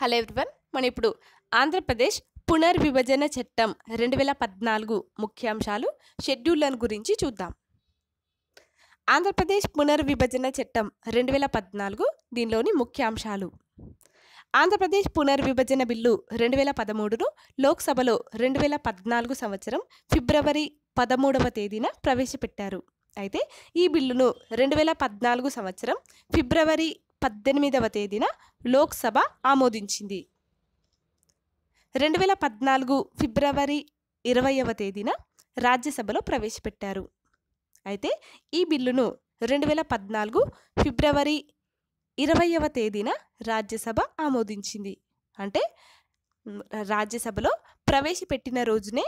Hello everyone, మనం ఇప్పుడు ఆంధ్రప్రదేశ్ పునర్విభజన చట్టం 2014 ముఖ్యాంశాలు షెడ్యూళ్లను గురించి చూద్దాం. ఆంధ్రప్రదేశ్ పునర్విభజన చట్టం 2014 దీనిలోని ముఖ్యాంశాలు. ఆంధ్రప్రదేశ్ పునర్విభజన బిల్లు 2013ను లోక్సభలో 2014 సంవత్సరం ఫిబ్రవరి 13వ తేదీన ప్రవేశపెట్టారు. అయితే ఈ బిల్లును 2014 సంవత్సరం ఫిబ్రవరి 18వ తేదీన లోక్సభ ఆమోదించింది. 2014 ఫిబ్రవరి 20వ తేదీన రాజ్యసభలో ప్రవేశపెట్టారు. అయితే ఈ బిల్లును 2014 ఫిబ్రవరి 20వ తేదీన రాజ్యసభ ఆమోదించింది. అంటే రాజ్యసభలో ప్రవేశపెట్టిన రోజునే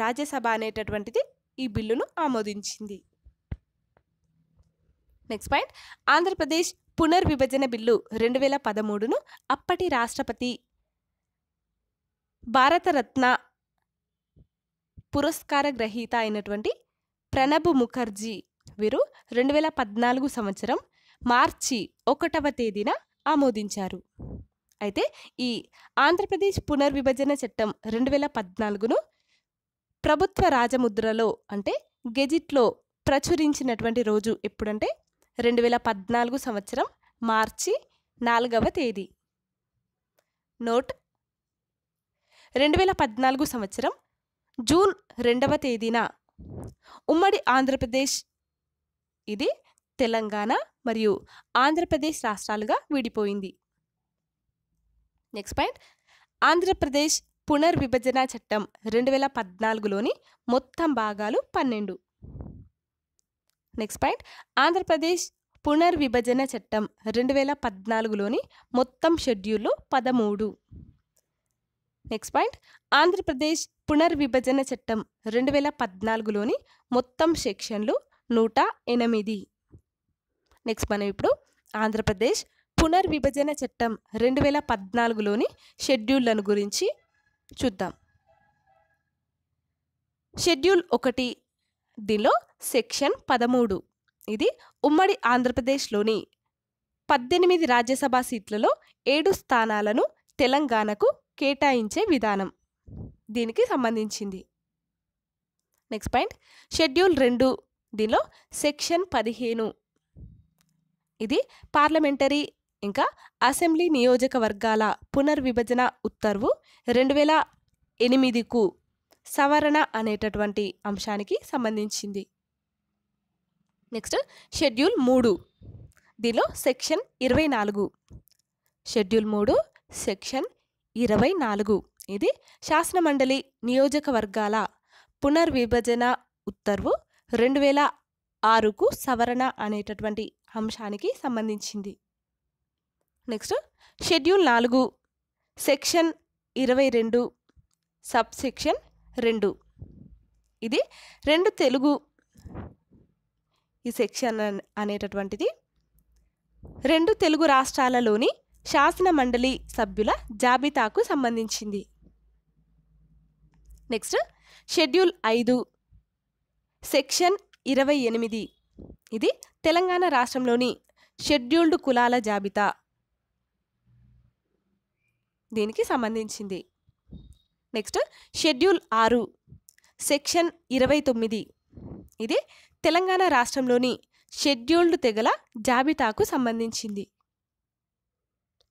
రాజ్యసభ అనేటటువంటిది ఈ బిల్లును ఆమోదించింది. నెక్స్ట్ పాయింట్, ఆంధ్రప్రదేశ్ పునర్విభజన బిల్లు 2013ను అప్పటి రాష్ట్రపతి భారతరత్న పురస్కార గ్రహీత అయినటువంటి ప్రణబ్ ముఖర్జీ వీరు 2014 సంవత్సరం మార్చి 1వ తేదీన ఆమోదించారు. అయితే ఈ ఆంధ్రప్రదేశ్ పునర్విభజన చట్టం 2014ను ప్రభుత్వ రాజముద్రలో అంటే గెజిట్లో ప్రచురించినటువంటి రోజు ఎప్పుడంటే 2014 సంవత్సరం మార్చి 4వ తేదీ. నోట్, 2014 సంవత్సరం జూన్ 2వ తేదీన ఉమ్మడి ఆంధ్రప్రదేశ్ ఇది తెలంగాణ మరియు ఆంధ్రప్రదేశ్ రాష్ట్రాలుగా విడిపోయింది. నెక్స్ట్ పాయింట్, ఆంధ్రప్రదేశ్ పునర్విభజన చట్టం 2014లోని మొత్తం భాగాలు 12. నెక్స్ట్ పాయింట్, ఆంధ్రప్రదేశ్ పునర్విభజన చట్టం 2014లోని మొత్తం షెడ్యూళ్ళు 13. నెక్స్ట్ పాయింట్, ఆంధ్రప్రదేశ్ పునర్విభజన చట్టం 2014లోని మొత్తం సెక్షన్లు 108. నెక్స్ట్ మనం ఇప్పుడు ఆంధ్రప్రదేశ్ పునర్విభజన చట్టం 2014లోని షెడ్యూళ్లను గురించి చూద్దాం. షెడ్యూల్ 1 దీనిలో సెక్షన్ 13 ఇది ఉమ్మడి ఆంధ్రప్రదేశ్లోని 18 రాజ్యసభ సీట్లలో 7 స్థానాలను తెలంగాణకు కేటాయించే విధానం దీనికి సంబంధించింది. నెక్స్ట్ పాయింట్, షెడ్యూల్ 2 దీనిలో సెక్షన్ 15 ఇది పార్లమెంటరీ ఇంకా అసెంబ్లీ నియోజకవర్గాల పునర్విభజన ఉత్తర్వు 2008కు సవరణ అనేటటువంటి అంశానికి సంబంధించింది. నెక్స్ట్ షెడ్యూల్ 3 దీనిలో సెక్షన్ 24. షెడ్యూల్ 3 సెక్షన్ 24 ఇది శాసనమండలి నియోజకవర్గాల పునర్విభజన ఉత్తర్వు 2006కు సవరణ అనేటటువంటి అంశానికి సంబంధించింది. Next schedule 4 section 22 sub section 2 ఇది 2 తెలుగు ఈ సెక్షన్ అనేటటువంటిది 2 తెలుగు రాష్ట్రాలలోని శాసన మండలి సభ్యుల జాబితాకు సంబంధించింది. నెక్స్ట్ షెడ్యూల్ 5 సెక్షన్ 28 ఇది తెలంగాణ రాష్ట్రంలోని షెడ్యూల్డ్ కులాల జాబితా దీనికి సంబంధించింది. నెక్స్ట్ షెడ్యూల్ 6 సెక్షన్ 29 ఇది తెలంగాణ రాష్ట్రంలోని షెడ్యూల్డ్ తెగల జాబితాకు సంబంధించింది.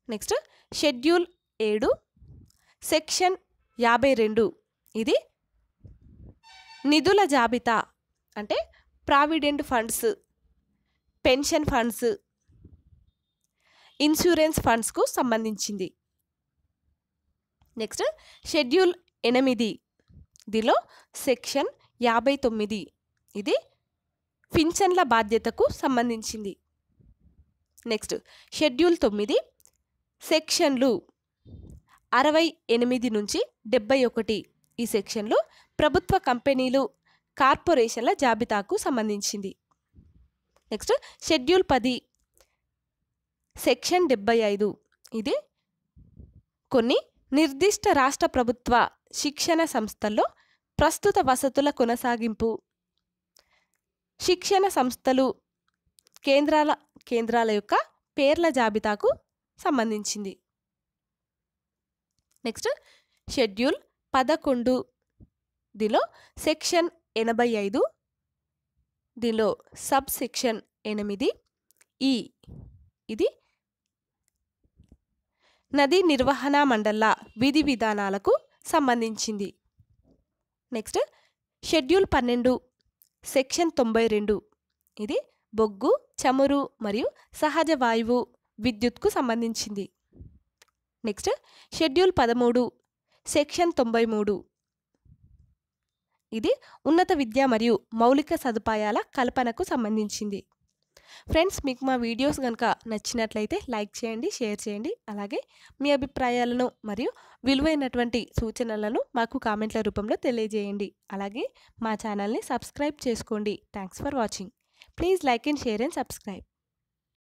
నెక్స్ట్ షెడ్యూల్ 7 సెక్షన్ 52 ఇది నిధుల జాబితా అంటే provident funds, pension funds, insurance ఫండ్స్కు సంబంధించింది. నెక్స్ట్ షెడ్యూల్ 8 దీనిలో సెక్షన్ 59 ఇది పింఛన్ల బాధ్యతకు సంబంధించింది. నెక్స్ట్ షెడ్యూల్ 9 సెక్షన్లు 68 నుంచి 71 ఈ సెక్షన్లు ప్రభుత్వ కంపెనీలు, కార్పొరేషన్ల జాబితాకు సంబంధించింది. నెక్స్ట్ షెడ్యూల్ 10 సెక్షన్ 75 ఇది కొన్ని నిర్దిష్ట రాష్ట్ర ప్రభుత్వ శిక్షణ సంస్థల్లో ప్రస్తుత వసతుల కొనసాగింపు, శిక్షణ సంస్థలు కేంద్రాల యొక్క పేర్ల జాబితాకు సంబంధించింది. నెక్స్ట్ షెడ్యూల్ 11 దీనిలో సెక్షన్ 85 దీనిలో సబ్ సెక్షన్ 8 ఈ ఇది నదీ నిర్వహణ మండళ్ల విధి విధానాలకు సంబంధించింది. నెక్స్ట్ షెడ్యూల్ 12 సెక్షన్ 92 ఇది బొగ్గు, చమురు మరియు సహజ వాయువు విద్యుత్కు సంబంధించింది. నెక్స్ట్ షెడ్యూల్ 13 సెక్షన్ 93 ఇది ఉన్నత విద్య మరియు మౌలిక సదుపాయాల కల్పనకు సంబంధించింది. ఫ్రెండ్స్, మీకు మా వీడియోస్ కనుక నచ్చినట్లయితే లైక్ చేయండి, షేర్ చేయండి. అలాగే మీ అభిప్రాయాలను మరియు విలువైనటువంటి సూచనలను మాకు కామెంట్ల రూపంలో తెలియజేయండి. అలాగే మా ఛానల్ని సబ్స్క్రైబ్ చేసుకోండి. Thanks for watching. Please like and share and subscribe.